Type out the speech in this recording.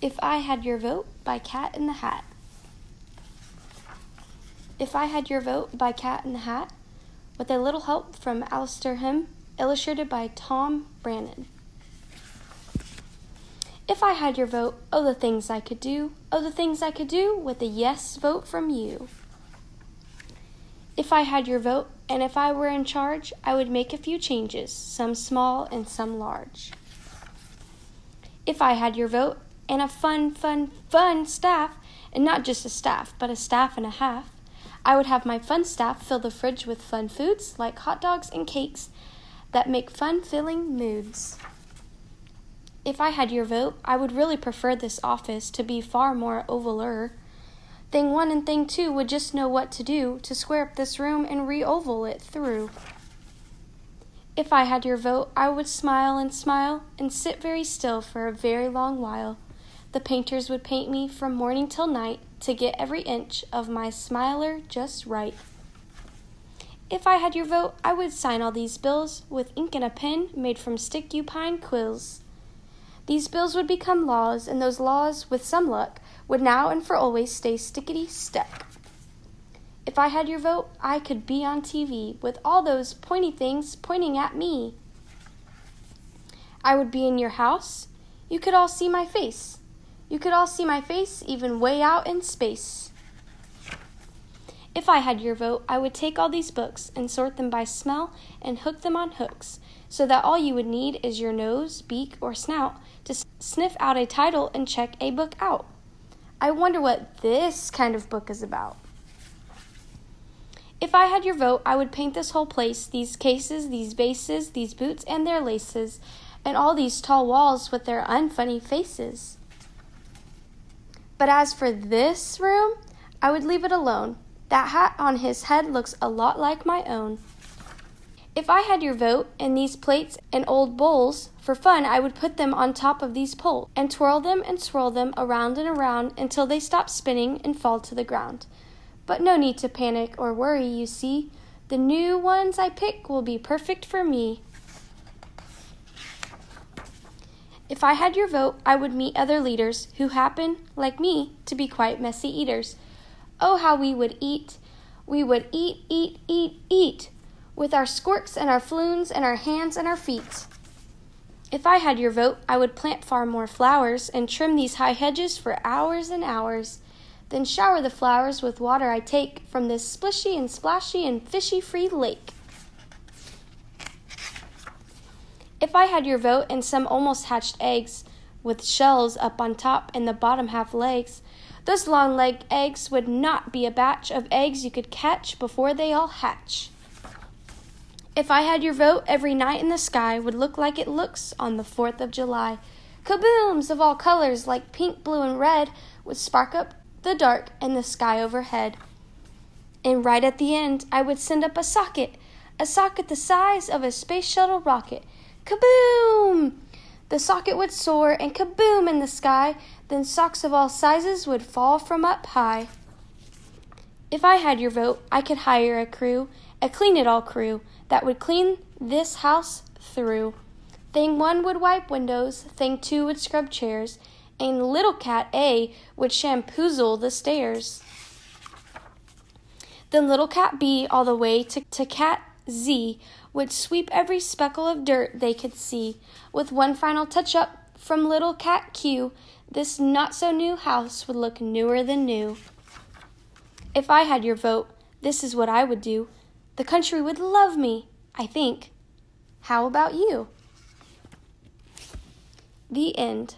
If I Had Your Vote by Cat in the Hat. If I Had Your Vote by Cat in the Hat, with a little help from Alistair Him, illustrated by Tom Brannan. If I had your vote, oh the things I could do, oh the things I could do with a yes vote from you. If I had your vote, and if I were in charge, I would make a few changes, some small and some large. If I had your vote, and a fun staff, and not just a staff, but a staff and a half, I would have my fun staff fill the fridge with fun foods like hot dogs and cakes that make fun-filling moods. If I had your vote, I would really prefer this office to be far more ovaler. Thing 1 and Thing 2 would just know what to do to square up this room and re-oval it through. If I had your vote, I would smile and sit very still for a very long while. The painters would paint me from morning till night to get every inch of my smiler just right. If I had your vote, I would sign all these bills with ink and a pen made from stick-you-pine quills. These bills would become laws, and those laws, with some luck, would now and for always stay stickety-stuck. If I had your vote, I could be on TV with all those pointy things pointing at me. I would be in your house. You could all see my face. You could all see my face even way out in space. If I had your vote, I would take all these books and sort them by smell and hook them on hooks, so that all you would need is your nose, beak, or snout to sniff out a title and check a book out. I wonder what this kind of book is about. If I had your vote, I would paint this whole place, these cases, these vases, these boots and their laces, and all these tall walls with their unfunny faces. But as for this room, I would leave it alone. That hat on his head looks a lot like my own. If I had your vote, and these plates and old bowls, for fun I would put them on top of these poles, and twirl them and swirl them around and around until they stop spinning and fall to the ground. But no need to panic or worry, you see. The new ones I pick will be perfect for me. If I had your vote, I would meet other leaders who happen, like me, to be quite messy eaters. Oh, how we would eat. We would eat, with our squirks and our floons and our hands and our feet. If I had your vote, I would plant far more flowers and trim these high hedges for hours and hours, then shower the flowers with water I take from this splishy and splashy and fishy-free lake. If I had your vote and some almost hatched eggs with shells up on top and the bottom half legs, those long-legged eggs would not be a batch of eggs you could catch before they all hatch. If I had your vote, every night in the sky would look like it looks on the 4th of July. Kabooms of all colors like pink, blue, and red would spark up the dark and the sky overhead. And right at the end, I would send up a socket the size of a space shuttle rocket. Kaboom! The socket would soar and kaboom in the sky, then socks of all sizes would fall from up high. If I had your vote, I could hire a crew, a clean-it-all crew, that would clean this house through. Thing 1 would wipe windows, Thing 2 would scrub chairs, and little cat A would shampoozle the stairs. Then little cat B all the way to cat Z would sweep every speckle of dirt they could see. With one final touch-up from little cat Q, this not-so-new house would look newer than new. If I had your vote, this is what I would do. The country would love me, I think. How about you? The end.